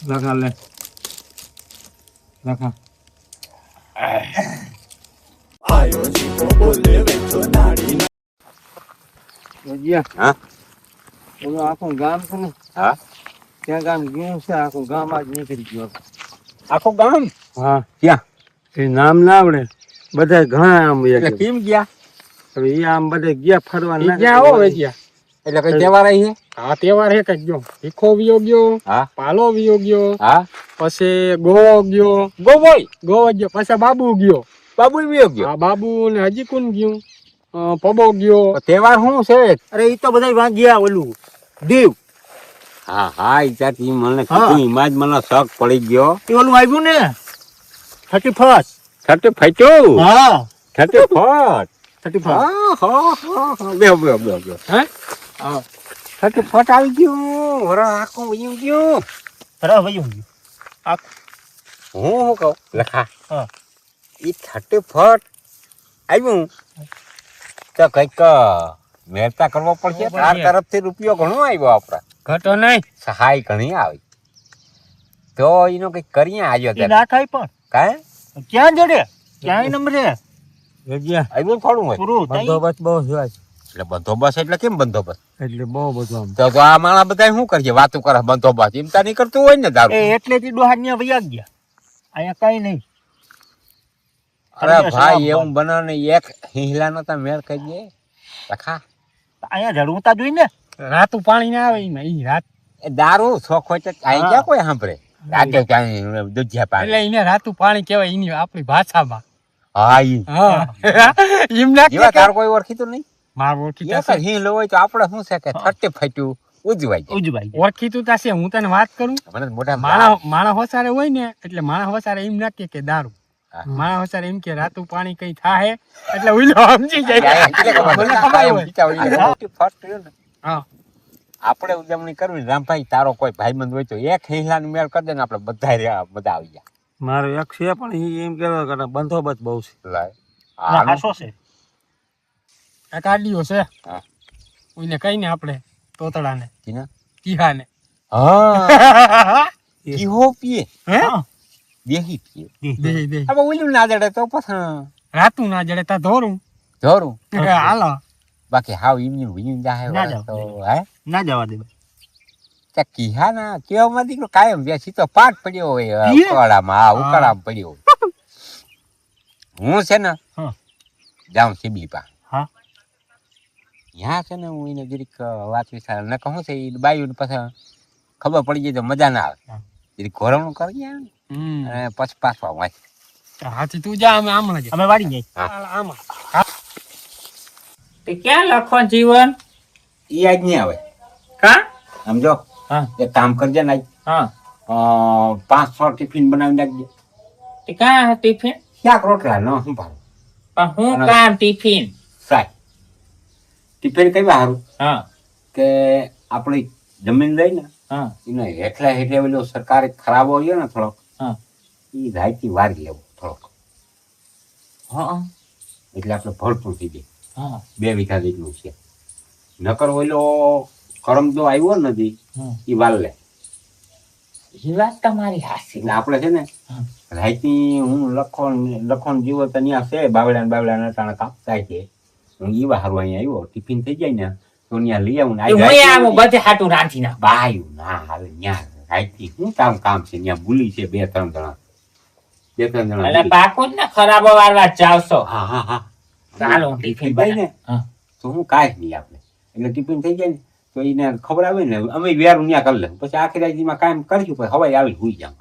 લખા લે લખા હા આખું ગામ છે ને હા ત્યાં ગામ ગયું છે આખું ગામ આજ નીકળી ગયું આખું ગામ હા ક્યાં એ નામ ના આવડે બધા ઘણા આમ એટલે કેમ ગયા હવે એ આમ બધે ગયા ફરવા ઈ ગયા હો ગયા એટલે કઈ તહેવાર આવી છે હા તહેવાર હે કઈ ગયો ભીખો વિયો ગયો હા પાલો વિયો ગયો હા પછી ગોવો ગયો ગોબોય ગોવો ગયો પછી બાબુ ગયો બાબુ વિયો ગયો હા બાબુ ને હજી કોણ ગયું પબો ગયો તો તહેવાર શું છે અરે એ તો બધા વાં ગયા ઓલું દીવ હા હા ઈ ત્યાંથી મને હા. કીધું એમાં જ મને શક પડી ગયો એ ઓલું આવ્યું ને 31st છઠ્ઠે ફાટ્યું હા છઠ્ઠે ફટ 31st હા હા હા બેહો બેહો બેહો બેહો હે હા છઠ્ઠે ફટ આવી ગયું વરા આખું વયું ગયું બરાબર વયું ગયું હું શું કહું લખા હા. ઈ છઠ્ઠે ફટ આવ્યું તો કઈક મહેરતા કરવો પડશે તાર તરફથી રૂપિયો ઘણો આવ્યો આપડા ઘટો નહીં સહાય ઘણી આવી તો એનો કઈક કરીએ આવ્યો એ ત્યારે ના થાય પણ કાંઈ ક્યાં જડે ક્યાંય નંબરે જગ્યા આવ્યું થોડું હોય પૂરું બંદોબસ્ત બહુ જોવાય એટલે બંદોબસ્ત એટલે કેમ બંદોબસ્ત એટલે બહુ બધું આમ તો આ માણસ બધા શું કરીએ વાતો કરે બંદોબસ્ત એમ નહીં કરતું હોય ને દારૂ એટલે થી ડોહા ત્યાં વયા ગયા અહીંયા કઈ નહીં અરે ભાઈ એવું બને ને એક હિંહલા નતા મેળ કહી દે લખા અહીંયા જડવું જોઈ ને રાતું પાણી ના આવે એમાં ઈ રાત એ દારૂ શોખ હોય તો અહીં ક્યાં કોઈ સાંભળે રાતે ક્યાં દુધિયા પાણી એટલે એને રાતું પાણી કહેવાય એની આપણી ભાષામાં હા ઈ હા એમ ના એવા કે તાર કોઈ ઓળખીતું નહીં માર ઓળખીતા એક જ હિંહલો હોય તો આપણે શું છે કે થટ્ટે ફાટ્યું ઉજવાય જાય ઉજવાઈ ઓળખીતું તાશે હું તને વાત કરું મને મોટા માણા હોસારે હોય ને એટલે માણા હોસારે એમ ના કે દારૂ હા. માણા હોસારે એમ કે રાતું પાણી કઈ થાય એટલે ઉઈલો સમજી જાય મને ખબર હોય હા આપણે ઉજવણી કરવી રામભાઈ તારો કોઈ ભાઈબંધ હોય તો એક હિંહલાની મેળ કરી દે ને આપણે બધા આવી ગયા મારો એક છે પણ એ એમ કહેવાય કે બંદોબસ્ત બહુ છે લાય. હાસો છે આ કાઢ્યો છે હા. કોઈને કહીને આપણે તોતડાને કીના? ટીહાને હા કીહો પીએ હે દેહી પીએ દે દે હવે ઓલું ના જડે તો પછી રાતું ના જડે તા ધોરું ધોરું હાલો બાકી હાવ એમની વિયું જાહે ના વળે જાવ. તો હે ના જવા દે ત્યાં કીહા ના કેવામાં દીકરો કાયમ બેસી તો પાટ પડ્યો હોય પીએ? ઉકાળામાં હા ઉકાળામાં પડ્યો હોય હું છે ને હા. જાઉં સિબલી પા હા. ત્યાં છે ને હું એને જરીક વાત વિચાર ને કહું છે એ બાયું પછી ખબર પડી જાય તો મજા ના આવે હા. જરીક ઘોરવણું કરી અને પછી પાછવા વાંચ હાથી તું જા અમે આમ જ અમે વાડી જઈએ આમાં તે ક્યાં લખો જીવન એ આજ નહીં આવે કા સમજો હા. એક કામ કરજે ને આજ હા 5-6 ટિફિન બનાવી નાખજે તે ક્યાં ટિફિન શાક રોટલા ન સંભાળ પણ હું કામ ટિફિન ફ્રાય ટિફિન કઈ સારું હા કે આપણે જમીન લઈ ને હા એને હેઠલા હેઠે પેલો સરકારે ખરાબ હોય ને થોડોક હા એ રાયથી વારી લેવો થોડોક હા એટલે આપણે ભરપૂર થઈ જાય હા 2 વીઘા જેટલું છે નકર ઓલો કરમદો આવ્યો નથી હમ. એ વાલ લે એ વાત તમારી હાસી એટલે આપણે છે ને હા. રાયથી હું લખણ જીવો તો ત્યાં છે બાવડા નટાણા કાપતા છે હું એવા હારું અહીંયા આવ્યો ટિફિન થઈ જાય ને તો ત્યાં લઈ આવું ને હું આવું બધે હાટું રાંધી નાખ બાયું ના હાલે ત્યાં રાયથી શું કામ છે ત્યાં ભૂલી છે 2-3 જણા એટલે ભૂલી. પાકું જ ને ખરાબો વારવા જાવશો હા હા હા ચાલો હું ટિફિન થઈ જાય ને હા. તો હું કાંઈ નહીં આપણે એટલે ટિફિન થઈ જાય ને તો એને ખબર આવે ને અમે વેરું ત્યાં કરી લે પછી આખી રાતમાં કામ કરીશું પછી હવાઈ આવી હુઈ જાવ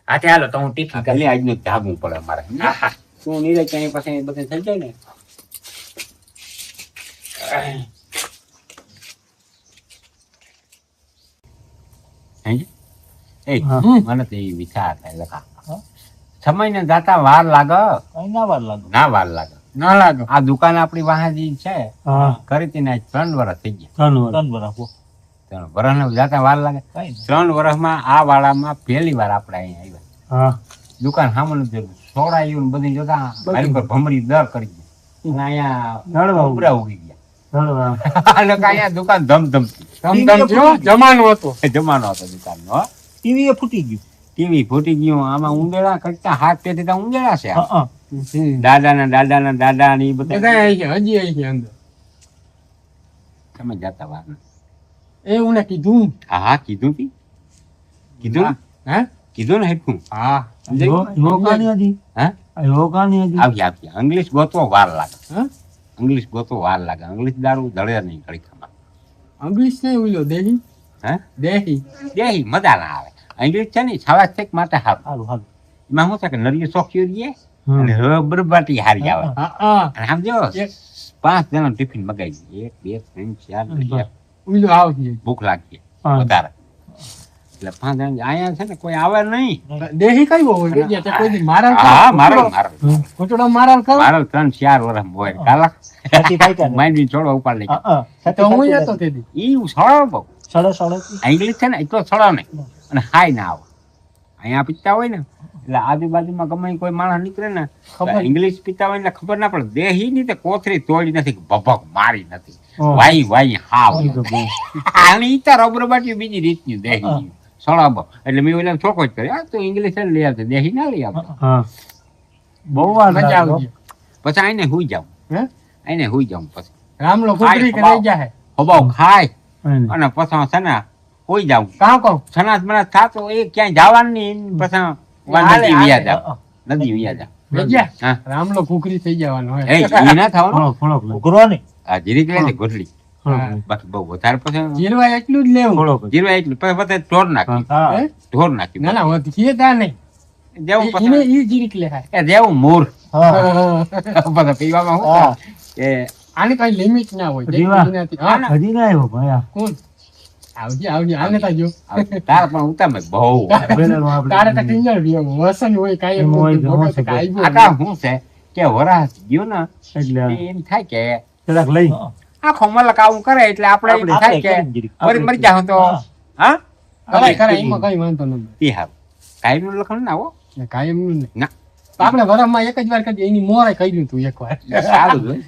હા તે હાલો તો હું ટિફિન કરી એટલે આજનું જાગવું પડે અમારે હા હા શું નીરજ ક્યાંય પછી બધે થઈ જાય ને હે? એ મને તો એ વિચાર થાય લખા સમય ને જાતા વાર લાગે કઈ ના વાર લાગે ના વાર લાગે ના લાગે આ દુકાન આપણી વાહાજી છે હા કરી હતી ને આજ 3 વર્ષ થઈ ગયા 3 વર્ષ 3 વર્ષ જાતા વાર લાગે કઈ 3 વર્ષમાં આ વાળામાં પહેલી વાર આપણે અહીંયા આવ્યા હા દુકાન સામાન સોડાયું ને બધી જોતા મારી પર ભમરી દર કરી ગઈ અને અહીંયા નડવા ઉપરા ઉગી ગયા નડવા એટલે કે અહીંયા દુકાન ધમધમતી ધમધમ થયો જમાનો હતો જમાનો હતો દુકાનનો હો. ટીવી એ ફૂટી ગયું. ટીવી ફૂટી ગયું આમાં ઉંદેડા કરતા હાથ પેથી તો ઉંદેડા છે હા, હા. દાદાના દાદા ને એ બધા બધા આવી છે, હજી આવી છે અંદર. તમે જતા વાર નથી. એ ઉને કીધું. હા કીધું તી કીધું ને? હે? કીધું ને હેઠું હા. યોગાની હતી. હા યોગાની હતી. આવી ઇંગ્લિશ ગોતવો વાર લાગે હા? ઇંગ્લિશ ગોતવો વાર લાગે ઇંગ્લિશ દારૂ દળે નહીં ઘડી ખમા અંગ્લિશ નહીં ઓલો દેહી. હે દેહી. દેહી મજા ના આવે ઇંગ્લિશ છે ને છાવા છેક માટે હારું હારું, હારું. એમાં શું છે કે નરિયું સોખ્યું રહીએ હમ. અને રબર બાટી હારી આવે હા હા. અને સમજો એક 5 જણા ટિફિન મગાવી 1 2 3 4 ઓલો આવશે. ભૂખ લાગી હા. વધારે એટલે 5 જણા અહીંયા છે ને કોઈ આવે નહીં દેહી કઈ હોય કે જે કોઈ દી મારા હા મારો મારો કોટડો મારા કરો. મારો 3-4 વર્ષ હોય કાલા સાચી થાય ત્યારે. માંડવી છોડવા ઉપાડ લઈ હા, હા. સાચી તો હું થાય જતો ત્યારે. તેથી. ઈ સળો બહુ સડે, સડે. ઇંગ્લિશ છે ને એટલો સળો નહીં અને હાય ના આવે અહીંયા પીતા હોય ને એટલે આજુબાજુમાં ગમે ઈ કોઈ માણસ નીકળે ને ખબર. ઇંગ્લિશ પીતા હોય એટલે ખબર ના પડે દેહી ની તે કોથરી તોડી નથી ભભક મારી નથી ઓહ. વાઈ વાઈ હાવ ઈ તો બહુ. આની ઈ તાર રબર બાટી બીજી રીતની દેહી સળાબો એટલે મેં ઓલા ચોખ્ખો જ કર્યો આ તો ઇંગ્લિશ જ લઈ આવતો દેહી ના લઈ આવતો હા. બહુ વાર મજા લાગે. આવશે. પછી આઈને હુઈ જાઉં હે? આઈને હુઈ જાઉં પછી રામલો કુકરી કે ખાય, લઈ જાય. હબાવ ખાય હમ. અને પછી છે ને હુઈ જાઉં કાં કહું? સનાત મનાત થાતો એ ક્યાંય જવાનું નહીં પછી હાલે, નદી વિયા હાલે. જાવ નદી વિયા જાવ ભેજ્યા? હા રામલો કુકરી થઈ જવાનો હોય. એ ઈ ના થવાનું થોડોક, થોડોક. ઉઘરો નહીં. આ જીરીક લે ને ગોઠલી થોડોક. બાકી બહુ વધારે પછી જીરવા એટલું જ લેવું. થોડોક. જીરવા એટલું પછી પછી ઢોર નાખ્યું હા. હે? ઢોર નાખ્યું ના ના વધીએ તા નહીં. જેવું એને પછી ઈ જીરીક લે ખાય. એ જેવું મૂર હા. પછી પીવામાં હા. શું એ આની કઈ લિમિટ ના હોય. જીવા. એનાથી. હા? હજી ના આવ્યો ભાઈ આ. કોણ? આવજે આવજે આને તા જો. તાર પણ ઉતામે બહુ પેલાનું આપણે. તારે તો કિંજર રહ્યો વસન હોય કાંઈ એમ એમ હોય નથી. તો ભોગવત હશે. કાંઈ આ આવ્યું કામ શું છે કે વરાહ ગયો ને એટલે એમ થાય કે જરાક લઈ. આખો મલક આવું કરે એટલે આપણે એમ થાય કે વળી મરી જાવ તો હા કરાય કરાય એમાં કઈ વાંધો નથી. તે હાવ કાયમનું લખણ ના હો એ કાંઈ એમનું નહીં. ના આપણે વરસમાં એક જ વાર કરીએ એની મોરે કર્યું તું એક વાર. સારું જ હોય.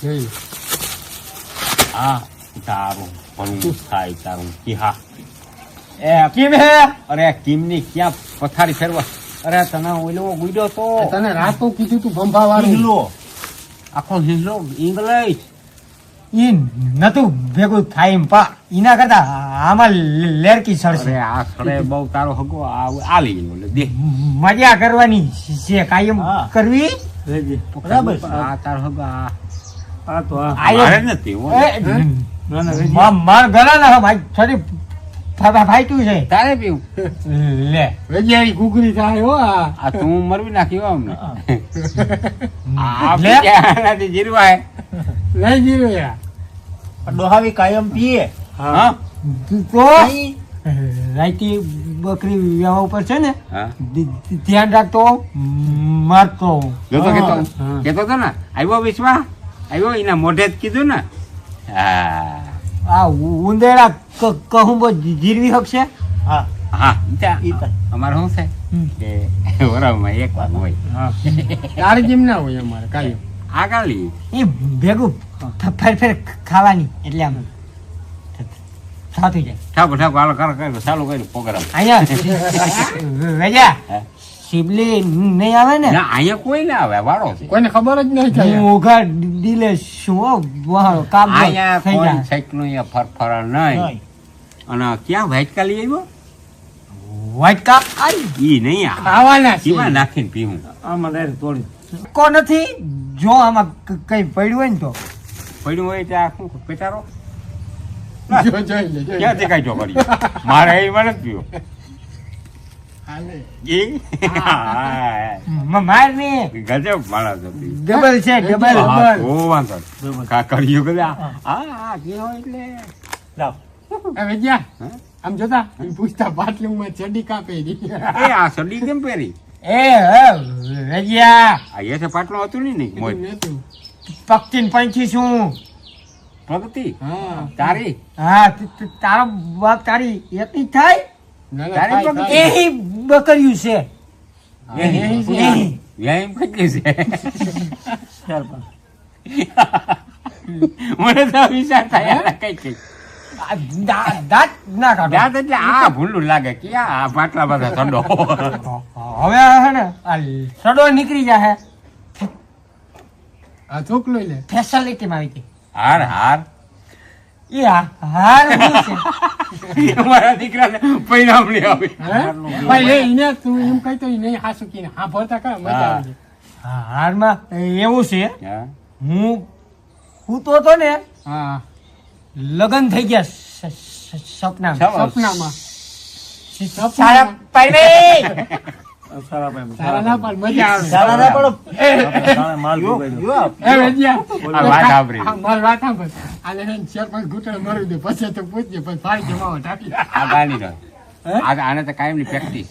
જોઈ. હા તારું ભલું થાય તારું કી હા કેમ હે? અરે કિમની ક્યાં પથારી ફેરવા અરે તને ઓલો ગુડ્યો તો તને રાતો કીધું તું ભંભા વાળું. હિલ્લો. આખો હિલ્લો ઇંગ્લિશ ઈ નતું ભેગું થાય એમ પા ઈના કરતા આમાં લેરકી સડશે. અરે આ સડે બહુ તારો હગો આલી ઓલે દે મજા કરવાની છે કાયમ કરવી. બરાબર છે. આ તારો હગો આ આ તો આ. મારે નથી હો. ના, ના, માર ગળા ના ભાઈ છરી ફાઈટ્યું છે. તારે પીવું લે વેજિયારી કુકરી થાય હો આ. આ તું મરવી નાખ્યો અમને આ લે. નથી જીરવાય લઈ જીરો યાર. ડોહાવી કાયમ પીએ હા તો રાઈતી બકરી વ્યવહાર ઉપર છે ને હા ધ્યાન રાખતો મારતો. જોતો કેતો હા. કેતો તો ને આવ્યો વિશ્વા આવ્યો એના મોઢે જ કીધું ને હા આ ઉંદેડા કહું બો જીરવી શકશે. હા હા ઈ તો. અમારે શું છે કે વરામાં એક વાર હોય તારે જેમ ના હોય અમારે કાંઈ. આ ગાલી એ ભેગું ફેર ફેર ખાવાની એટલે આમ સાતું જાય. ઠાકો ઠાકો હાલો કરો કરો ચાલુ કર્યું પ્રોગ્રામ અહીંયા વેજા હે? શિબલી નહીં આવે ને ના અહીંયા કોઈ ના આવે વાળો છે કોઈને ખબર જ નહીં થાય. હું ઉઘાર ડીલે શું વહાણો કામ અહીંયા થઈ કોઈ જાય. સાઈકલ અહીંયા ફરફરા નહીં અને ક્યાં વાઇટકા લઈ આવ્યો વ્હાઈટ કાપ આવી ઈ નહીં આ ખાવાના છે. કીમાં નાખીને પીવું આમાં ડાયરેક્ટ તોડી કો નથી જો આમાં કઈ પડ્યું હોય ને તો પડ્યું હોય ત્યાં શું પેટારો જો જોઈ લે જોઈ લે. ક્યાંથી કાઢ્યો કરી મારે એ મને જ પીવો હાલે. એ હા. માર ને ગજબ માણસ હતી ડબલ છે ડબલ હા, બહુ વાંધો નહીં. કાકડીઓ બધા હા કેવો એટલે લાવ એ વેજિયા હે? આમ જોતા ઈ પૂછતા બાથરૂમમાં ચડી કાપે રી. એ આ સડી કેમ પહેરી રજિયા આ એસે પાટલો હતું નહીં ને મોય નતું. પક્ષી પંખી શું પ્રગતિ હા તારી હા તારો બાપ તારી એકી થાય ના, ના, તારી થાય, પણ થાય. એ બકર્યું છે વ્યાયામ કેટલી છે મને તો વિચાર થાય કઈ કઈ દાંત ના કાઢો દાંત એટલે આ ભૂલું લાગે કે આ પાટલા બધા ઠંડો હવે હે ને આ સડો નીકળી જાય આ ચોકલો લે ફેસિલિટી માં આવી ગઈ હાર હાર એ હાર શું છે અમારા દીકરાને પરિણામ નહીં આવે ભાઈ લે ઈને તું એમ કહેતો ઈ નહીં હાસુ કીને હા ભરતા કર મજા હા. આવે હારમાં એવું છે હા હું તો હતો ને હા લગન થઈ ગયા સપના સપનામાં સારા પાડે સારા ના પણ મજા આવે સારા ના પડો એ વેજિયા આ વાત સાંભળી. હા, મારી વાત સાંભળ આને હે ને ચાર પાંચ ઘૂંટણ મારી દે પછી તો પૂછજે પછી ફાડી જમાવો ટાકી આ ગાડી નો આને તો કાયમ ની પ્રેક્ટિસ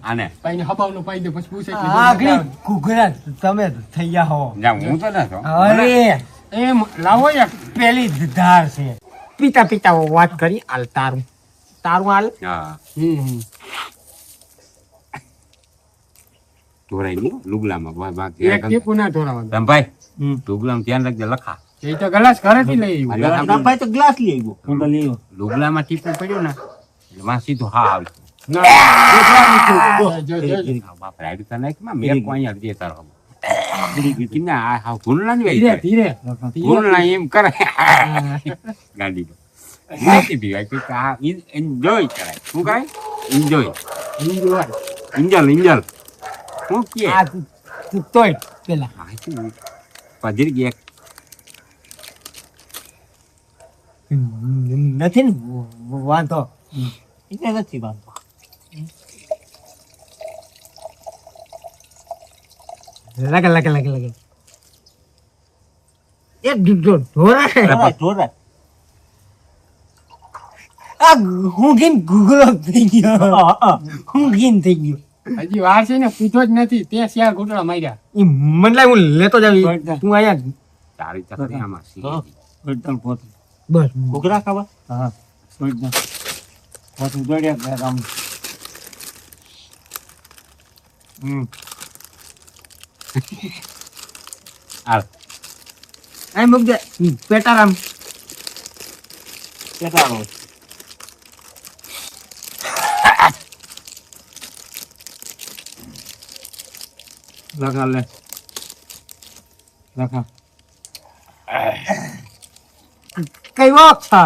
આને ભાઈ ને હબાવનો પાઈ દે પછી પૂછે કે આગળ ઘૂઘરા તમે થઈ ગયા હો જા હું તો ના છો અરે એમ લાવો યાર પેલી ધાર છે પિતા પિતા વાત કરી હાલ તારું હાલ હા હમ ઢોરાઈ ગયું લુગલામાં એક ટીપુ ના ઢોરાવાનું રમભાઈ લુગલામાં ધ્યાન રાખજે લખા એ તો ગ્લાસ ઘરેથી લઈ આવ્યું તો ગ્લાસ લઈ આવ્યો લુગલામાં ટીપું પડ્યું ને એટલે માં સીધું હા આવે જો, જો, જો. બાપ રાઈડ તો નાખ માં મેં કોઈ અહીંયા દે તારો કિને આ હા ભૂલના જ ધીરે હોય ધીરે ભૂલના એમ કરે ગાડી નથી પીવાય કે આ એન્જોય કરાય શું કરાય એન્જોય એન્જલ શું કે આ તોય પેલા પધરી ગયા નથી ને વાંધો એટલે નથી વાંધો લગે એક ઢોરા આ હું ગૂગલો થઈ ગયો હું થઈ ગયો હજી વાર છે ને પીધો જ નથી તે શિયાર ઘૂંટણા માર્યા ઈ મને લાગે હું લેતો જાવી તું આયા તારી ચકરી આમાં સી બસ ઘૂઘરા ખાવા હા પાછું દોડ્યા કામ હાલ આ મુક દે પેટારામ કેટલા લખા લે લખા કઈ વોક છે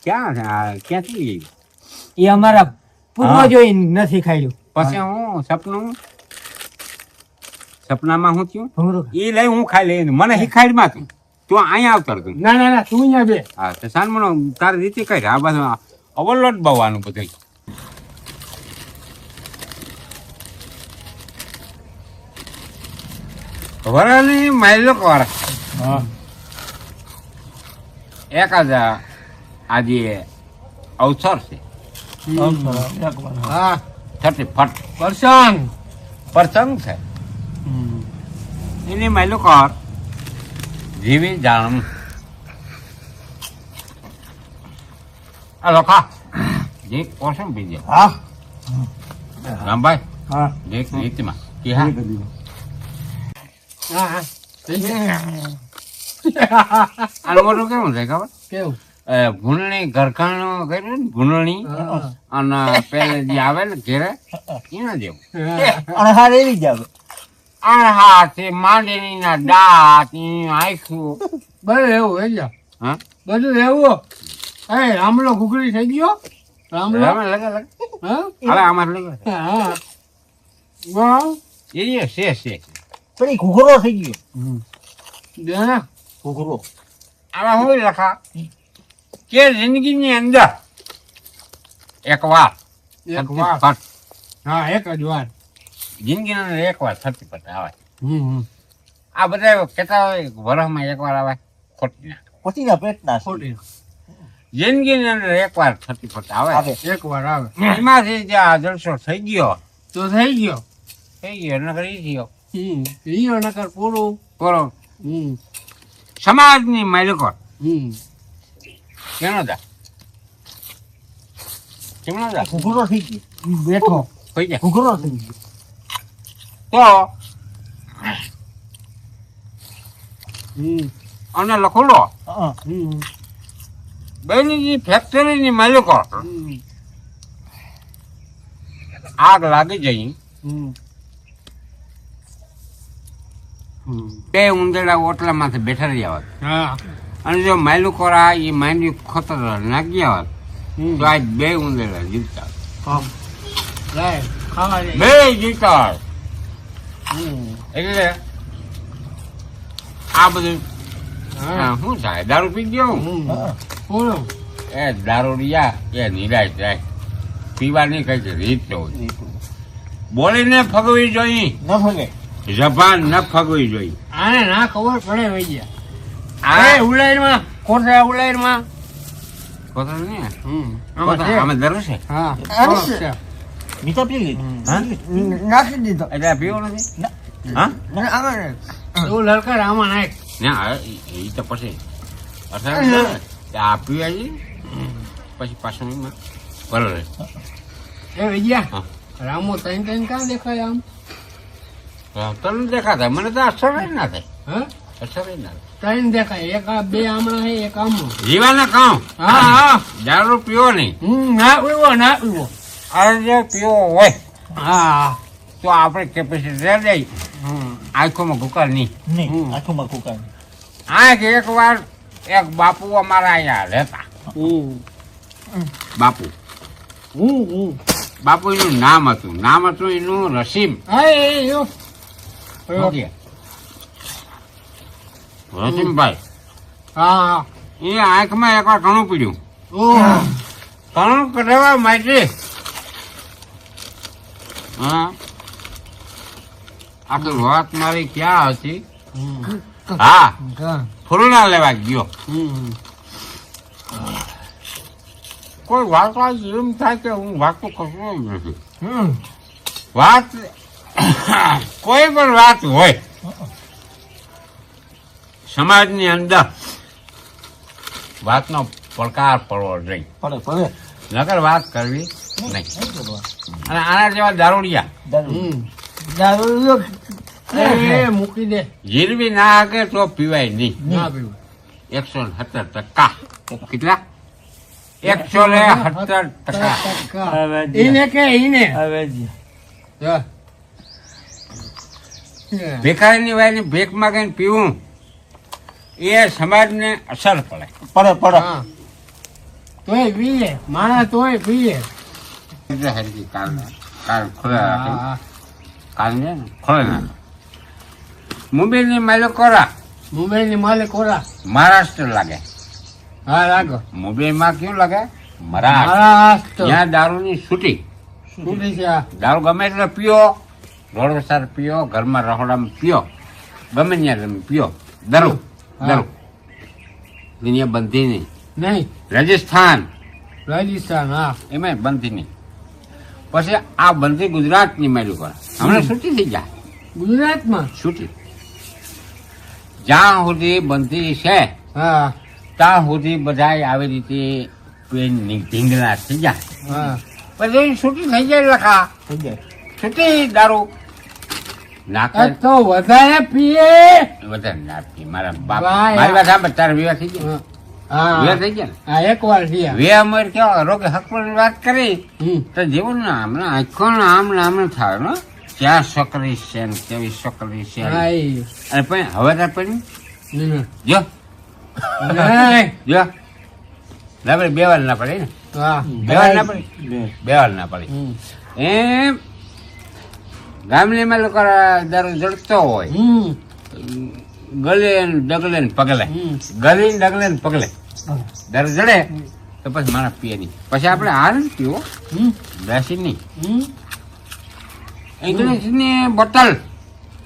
ક્યાં છે આ ક્યાંથી લઈ આવી? એ અમારા પૂર્વજોએ નથી ખાયું પછી હું સપનામાં હું થયું ભમરો એ લઈ હું ખાઈ લઈ મને શીખાડી માં તું અહીંયા આવતો તું ના ના ના તું અહીંયા બે હા તો સાનમનો તારી રીતે કઈ આ બાજુ ઓવરલોડ બવવાનું બધું વરાની માઇલો કર એક જ આજે અવસર છે હા 30 પરસંગ પ્રસંગ છે એની માઇલો કર જીવી જાણું આ લોખા જે પોષણ બીજે હા રામભાઈ હા જે રીતમાં કે હા હા હા આનું મોટું કેવું છે ખબર કેવું ભૂલણી ઘરખાણું કર્યું ને ભૂલણી અને પેલે જે આવે ને ઘેરે એના જેવું અને હાર એવી જ આવે આ હાથ માંડેલી ના દાંત આખું બધું એવું હે હા બધું એવું એ રામલો ઘૂઘરી થઈ ગયો રામલો લગે હા હવે આમાં લગે હા વાહ એ છે પણ એ ઘૂઘરો થઈ ગયો દેના ઘૂઘરો આમાં હોય લખા કે જિંદગીની અંદર એક વાર એક વાર ફટ હા એક જ વાર જિંદગીની અંદર એક વાર 30 આવે હમ આ બધા કેતા હોય વરસમાં એક વાર આવે ખોટી ના પછી ના પેટ ના ખોટી જિંદગીની અંદર એક વાર 30 આવે એક વાર આવે એમાંથી જે આ જલસો થઈ ગયો તો થઈ ગયો. થઈ ગયો નકર ઈ થયો ઈયો નકર પૂરું. બોલો હમ સમાજની માલિકો હમ કેનો દા કેમનો દા ઘૂઘરો થઈ ગયો બેઠો કોઈ જાય ઘૂઘરો થઈ ગયો તો હમ અને લખોડો હમ બેની ફેક્ટરીની માલિકો હમ આગ લાગી જઈ હમ બે ઉંદરડા ઓટલામાંથી બેઠા રહ્યા હોત હા અને જો માયલુકોરા એ માંડી ખોતર નાખ્યા હોત હમ તો આજ બે ઉંદરડા જીવતા લાય ખાવા દે. બે જીવતા હોત. હમ એટલે આ બધું હા શું થાય દારૂ પી ગયો હમ પૂરું. એ દારૂ રહ્યા એ નિરાશ જાય પીવાની કઈ રીત તો હોય બોલીને ફગવી જોઈ ન ભલે જબાન ન ફગવી જોઈ આને ના ખબર પડે વઈ ગયા. આ એ ઉલાઈરમાં કોઠા ઉલાઈરમાં. ખોતર ને હમ આમાં છે. આમાં દારૂ છે હા આને છે. છે. મીઠા પી લીધું નાખી દીધો એટલે આ પીવો નથી હા તું લલકાર આમાં નાખ. ના એ તો પછી અસર આ પીવા જઈએ પછી પાછું એમાં બરોબર એ વઈ ગયા. હા. રામો તૈન તૈન કાં દેખાય આમ? તને દેખાતા મને તો અસર જ ના થાય હા અસર જ ના થાય તૈન દેખાય. એક આ બે આમણા હે એક આમમાં. જીવાના કામ હા હા દારૂ પીવો નહીં ના પીવો ના પીવો. આ જે પીવો હોય હા તો આપણે કેપેસિટી રહી હમ આંખોમાં ગુકાર નહીં નહીં આંખોમાં કુકા આ એક વાર એક બાપુ અમારા અહીંયા રહેતા હમ બાપુ હમ બાપુનું નામ હતું એનું રસીમ હા એ યો રસીમભાઈ હા એ આંખમાં એકવાર ઘણું પીડ્યું ઓહ ઘણું કઢાવવા માટે હા આખી વાત મારી ક્યાં હતી હા ફૂલના લેવા ગયો હમ કોઈ વાત એમ થાય કે હું વાતો કરતો જ નથી હમ વાત કોઈ પણ વાત હોય સમાજની અંદર વાતનો પડકાર પડવો જોઈએ પડે પડે નકર વાત કરવી નહીં અને આના જેવા દારૂડિયા હમ દારૂ એ મૂકી દે. જીરવી ના હાકે તો પીવાય નહીં ના પીવું. 170%. કેટલા 170%. ઈને કે ઈને હવે જા. ભિખારીની વાયની ભેખ માગીને પીવું એ સમાજને અસર પડે પડે પડે હા તોય પીએ માણસ તોય પીએ. એટલે હરકી કાલ ખુલ્લા રાખી હા કાલ ને ખોલે ના મુંબઈની માલિકોરા મુંબઈની માલિક ઓરા. મહારાષ્ટ્ર લાગે હા લાગો મુંબઈમાં કેવું લાગે મહારાષ્ટ્ર મહારાષ્ટ્ર ત્યાં દારૂની છૂટી છૂટી છે આ. દારૂ ગમે એટલે પીઓ રોડ વસાર પીઓ ઘરમાં રહોડામાં પીઓ ગમે ત્યાં તમે પીઓ દારૂ હા. દારૂ દુનિયા બંધી નહીં નહીં રાજસ્થાન રાજસ્થાન હા એમાં બંધી નહીં પછી આ બંધી ગુજરાતની માલિકો હમણાં છૂટી થઈ જાય ગુજરાતમાં છૂટી જ્યાં સુધી બંધી છે હા ત્યાં સુધી બધા આવી રીતે પેનની ઢીંગલા થઈ જાય હા પછી છૂટી થઈ જાય લખા થઈ જાય છૂટી દારૂ નાખે આ તો વધારે પીએ. વધારે ના પી મારા બાપ ભાઈ, મારી વાત સાંભળ તારે વિવાહ થઈ ગયા હા વિવાહ થઈ ગયા ને હા એક વાર થયા. વિવાહ અમારે કેવા રોગે હક પર વાત કરી હમ તો જેવું ને હમણાં આખો ને આમ થાય ને ક્યાં છોકરી છે ને કેવી છોકરી છે હા ને. એ અને પછી હવે તાર પછી નહીં. જો નહીં. જો ના પડે બે વાર ના પડે ને હા બે વાર ના પડે બે વાર ના પડે હમ એમ ગામડીમાં લોકો દારૂ જડતો હોય હમ ગલે ને ડગલે ને પગલે હમ ગલી ને ડગલે ને પગલે દારૂ જડે તો પછી માણસ પીએ નહીં પછી આપણે હાર ને પીવો હમ બેસી નહીં હમ ઇંગ્લિશ ની બોટલ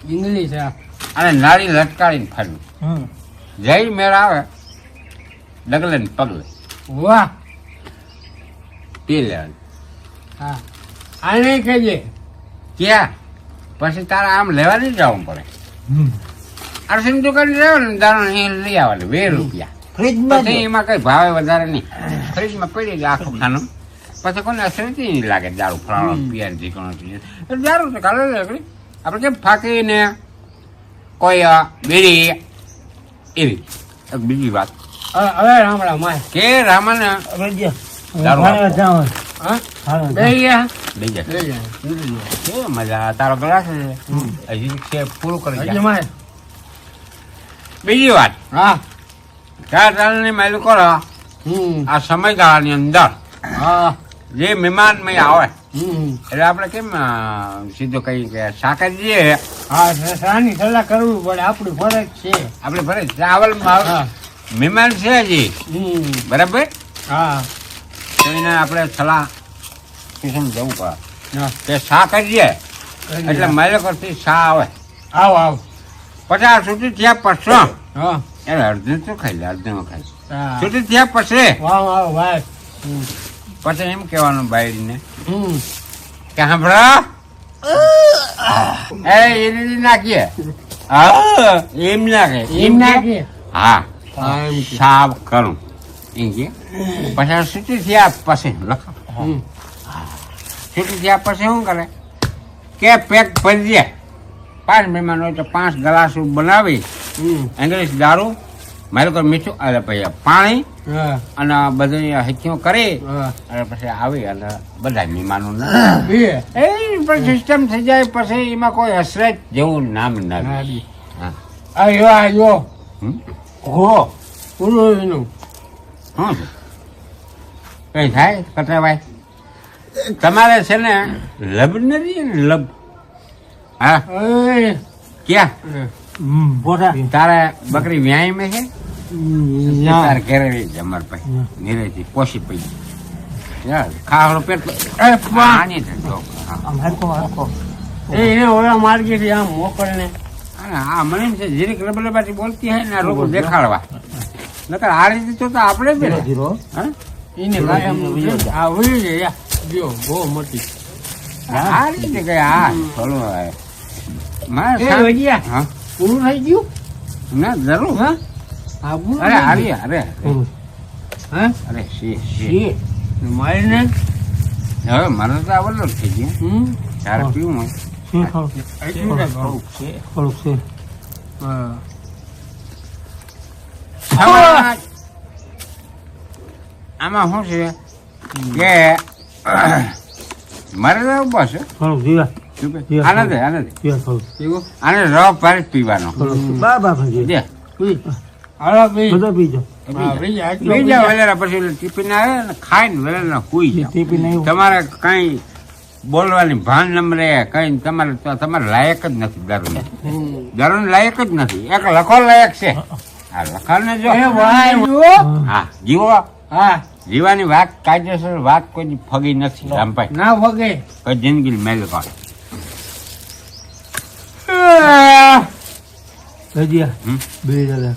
ઇંગ્લિશ હા અને નાળી લટકાડીને ફરવી જય મેળ આવે ડગલે ને પગલે વાહ પી લેવાનું હા આને કહેજે ક્યાં પછી તારે આમ લેવા નહીં જવું પડે હમ. અરસીની દુકાન રહ્યો ને દારૂ અહીં લઈ આવવાનું 2 રૂપિયા ફ્રીજમાં પછી એમાં કઈ ભાવે વધારે નહીં ફ્રીજમાં પડી જાય આખું ખાનું પછી કોને અસર નહીં લાગે દારૂ ફલાણો પીએ ઠીકણો પીએ દારૂ તો કાલે આપણે કેમ ફાંકીને કોઈ બીડી એવી એક બીજી વાત હવે રામડા માય કે રામાને રજ્યા. દારૂ ભાણેજ જાઉં. હા ભાણેજ બે ગયા લઈ જાય લઈ જાય કેવી મજા તારો ગ્લાસ હજી છે પૂરું કરી એટલે જાય માય બીજી વાત હા ચારની માઇલ કરો આ સમયગાળાની અંદર હા જે મહેમાન આવે હમ એટલે આપણે કેમ સીધું કઈ કે શાકા જઈએ હા રાની સલાહ કરવી પડે આપણી ફરજ છે આપણે ભરે ચાવલમાં હા મહેમાન છે હજી હમ બરાબર હા તો એને આપણે સલાહ જવું પડે હા. કે શા કરીએ એટલે માઇલ કરતી શા આવે આવ આવ 50 સુધી થયા પછી હા એટલે અડધું તો ખાઈ લે અડધું ખાઈ હા. સુધી થયા પછી વાહ વાહ ભાઈ પછી એમ કહેવાનું બાયડીને હમ કે સાંભળો એ નાખીએ હા એમ નાખે એમ નાખીએ હા હા એમ કે. સાફ કરું એમ કે પછી છૂટી થયા પછી લખો હમ. છૂટી થયા પછી શું કરે કે પેક ભરી દે 5 મહેમાન હોય તો 5 ગ્લાસ બનાવી હમ ઇંગ્લિશ દારૂ મારે કોઈ મીઠું અરે પછી પાણી હા અને બધી હક્યું કરી હા અને પછી આવી અને બધા મહેમાનો બે એ પણ સિસ્ટમ થઈ જાય પછી એમાં કોઈ હસરત જેવું નામ ના હા, લે. બે. હા. આયો આયો હમ? હો પૂરું એનું શું છે? કઈ થાય કટરાભાઈ તમારે છે ને લબ નથી ને લબ હા એ ક્યાં હમ. બોટા. તારે બકરી વ્યાય મેં છે ના. તારે ઘેરે રહી જમર ભાઈ નીરેથી પોષી પડી ખાવાનો પેટ એ પા. આની છે જો. હા. આમ હરખો હરખો. એને ઓલા માર્કેટ આમ મોકલને હા મને એમ છે જીરીક રબરબાટી બોલતી હોય ને આ રોગ દેખાડવા નકર આ રીતે તો આપણે જ ને. ધીરો. હા? એને કાયમ આ વળી જાય જો બહુ મોટી આ રીતે કે હા થોડું હવે. મારે એ સા- વડિયા હા પૂરું થઈ ગયું ના જરૂર હા આ પૂરું અરે થઈ આવી ગયું. અરે પૂરું. હા અરે શી શી મારીને હવે મારે તો આવડલો જ થઈ ગયો હમ તારે પીવું હોય શું ખાવું? એટલું જ ઘણું. થોડુંક છે. હા આમાં શું છે કે મારે તો બસ થોડુંક જીવા. આનંદ આનંદ જીવા થોડુંક. એવું આને રવ પાડી જ પીવાનો થોડુંક. બા બા ભાઈ. દે હાલો ભાઈ બધો પીજો. હા, ભાઈ, આટલો લઈ જાઓ બધા. વેલેરા પછી એટલે ટિફિન આવે ને ખાઈને વેલેરા હુઈ જાઓ ટીપી નહીં. તમારે કઈ બોલવાની ભાન નંબરે કઈ તમારે તો તમારે લાયક જ નથી દારૂ હમ. દારૂ લાયક જ નથી એક લખો લાયક છે આ લખાણને જો એ ભાઈ જુઓ. હા જીવો હા જીવાની વાત કાયદેસર વાત કોઈ ફગી નથી રામભાઈ ના વગે કોઈ જિંદગી મેલ કર ભજીયા. હમ? બીડી દાદા.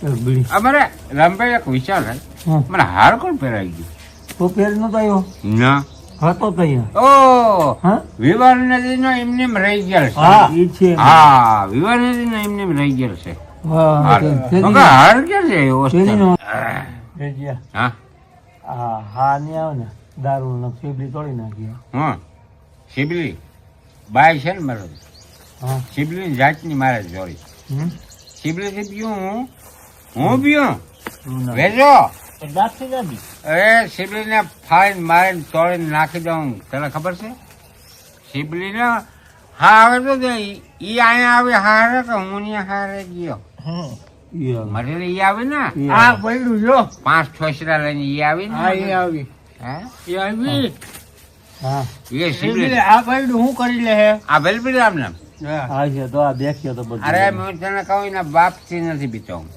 એક બીડી. અમારે રામભાઈ એક વિચાર છે હા. મને હાર કોણ પહેરાવી ગયું તો પેર નતો આવ્યો. ના હતો તો અહીંયા. ઓ હા? વિવાર નદીનો એમને એમ રહી ગયેલ છે હા. ઈ છે. હા વિવાર નદીનો એમને એમ રહી ગયેલ છે હા. હાર. તેની- મગર હાર ક્યાં છે એ વસ્તુ? તેનીનો- ભજીયા. હા હા હા નહીં આવે ને દારૂ ને ફીબડી તોડી નાખી. હા શિબલી બાય છે ને મારો હા. શિબલી જાતની મારે જોડી હમ? શિબલી થી પીવું હું પીવું એવું ના. વેચો દાંતથી દાબી. અરે શિબલી ને ફાઈન મારીને તોડીને નાખી દઉં તને ખબર છે શિબલી ને હા આવે તો ઈ અહીંયા આવે હારે કે હું ને હારે ગયો ઈ આવે. મારે ઈ આવે ને ઈ આ આવે. પડ્યું જો 5 ઠોસરા લઈને ઈ આવી હા એ ને આવી હે એ આવી હા. એ શિબલી એટલે આ પડ્યું શું કરી લે હે આ વેલપી રામ નામ હા આ છે તો આ દેખ્યો તો બધું. અરે મેં તને કહું એના બાપ થી નથી પીતો હું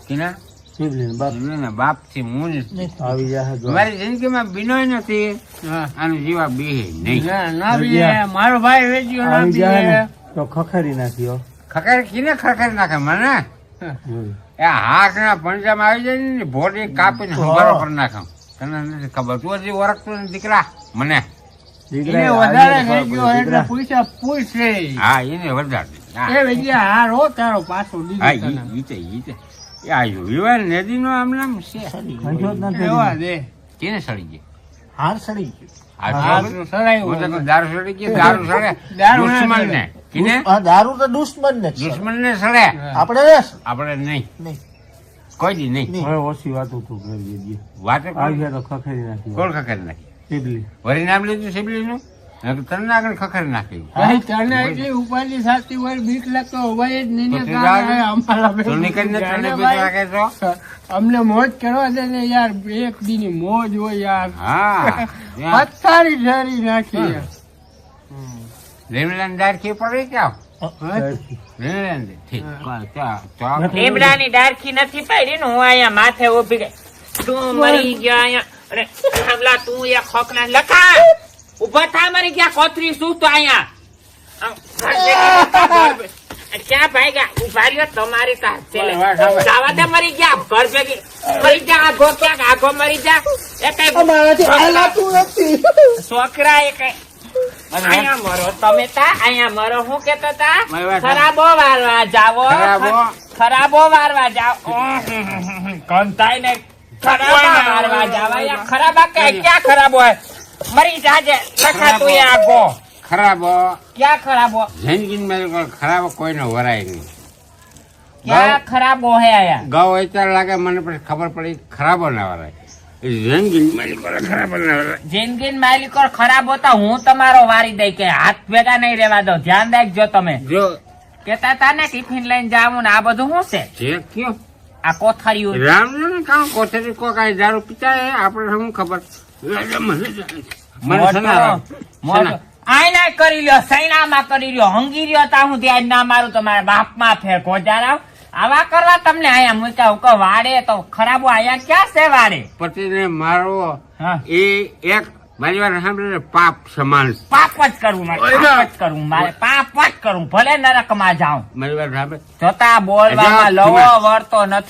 કીના શિવલીન બાપ એના બાપ થી હું નથી આવી જાય જો. મારી જિંદગીમાં બિનોય નથી હા આનું જીવા બે નહીં ના ના બી મારો ભાઈ વેચ્યો ના આવી બી જાય ને તો ખખરી નાખ્યો. ખખર કીને ખખર નાખે મને જોયું. એ હાથ ના પંજામાં આવી જાય ને ભોડી કાપીને હંગારો કરી નાખે તને નથી ખબર તું હજી ઓળખતો નથી દીકરા મને એને વધારે થઈ ગયો હોય એટલે પૈસા પૂછે. હા એને વધારે હા એ વેચ્યા હાર હો તારો પાછો હા, દીધો તને. ઈ તે. એ આ યુવાન નદીનો આમ નામ છે. એવા દે. કેને સડી ગઈ? હાર સડી ગયો. આ હાર જો તો સડાયું હું તો હોય. દારૂ સડી ગઈ, દારૂ સડે. દારૂ ના દુશ્મનને. કેને? આ દારૂ તો દુશ્મન ને દુશ્મનને સડે. આપણે આપણે નહીં. નહીં. કોઈ દી નહીં. નહીં. ઓછી વાતો તું કરી દેજે. વાતે આવ્યા તો ખખેરી નાખી કોણ ખખેરી નાખી? સીબલી. વરી નામ લીધું સિબલીનું? તને આગળ ખખેરી નાખી. ભાઈ તને એટલી ઉપાધિ થતી હોય બીક લાગતો હોય જ નહીં ને તો તે તારે જાણ. અમારા બે તું નીકળીને તને જાણે બીક ભાઈ. લાગે તો? અમને મોજ કરવા દે ને યાર એક દી ની મોજ હોય યાર હા ત્યાં પથારી ઝારી નાખી લીમડાની ડાળખી પડી ક્યાં? હા? લીમડાની. ઠીક. ત્યાં લીમડાની ડાળખી નથી પડી ને હું અહીંયા માથે ઉભી ગઈ. તું મરી ગયા અહીંયા. અરે થાંભલા તું એ ખોખના લખા ઉભા થા મરી ગયા કોથરી શું તો અહીંયા આમ, ક્યાં ભાગ્યા ઉભા રહ્યો તમારી સાથે જાવા દે મરી ગયા ઘર ભેગી મરી જા આગો ક્યાંક આગો મરી જા એ કઈ છોકરા એ કઈ અહીંયા મરો તમે તા અહીંયા મરો હું કેતા તા મારી વાત ખરાબો વારવા જાવો ખરાબો? ખરાબો વારવા જાવ કંતાઈ ને ખરાબા વારવા જાવ અહીંયા ખરાબા કે ક્યાં ખરાબ હોય મરી જાજે લખા તું એ આગો ખરાબ ક્યાં ખરાબો જિંદગીમાં ખરાબ કોઈને વરાય નહીં. ક્યાં ખરાબો હે આયા ગૌ વેચાર લાગે મને પછી ખબર પડી ખરાબો ના વરાય. જિંદગીમાં ખરાબ ના વરાય. જિંદગી માલિકો ખરાબ હોતા હું તમારો વારી દઈ કે હાથ ભેગા નહીં રેવા દો ધ્યાન રાખજો તમે જો કેતા તા ને ટિફિન લઈને જાવું ને આ બધું શું છે જે કયો આ કોથળિયું રામ ને કામ કોથળી કો કાંઈ દારૂ પીતા હે આપણે શું ખબર. મને સના મોટો આઈના કરી લ્યો સૈનામાં કરી લ્યો હંગી રહ્યો તા હું ધ્યાન ના મારું તમારા બાપમાં ફેર કોજારા આવા કરવા તમને અહીંયા મૂક્યા હું કહું વાડે તો ખરાબો અહીંયા ક્યાં છે વાડે પતિને મારવો હા એ એક મારી વાત સાંભળે પાપ સમાન. પાપ જ કરવું મારે પાપ જ કરવું મારે પાપ જ કરવું ભલે નરકમાં જાઉં મારી વાત સાંભળે જોતા બોલવામાં લવો વળતો નથી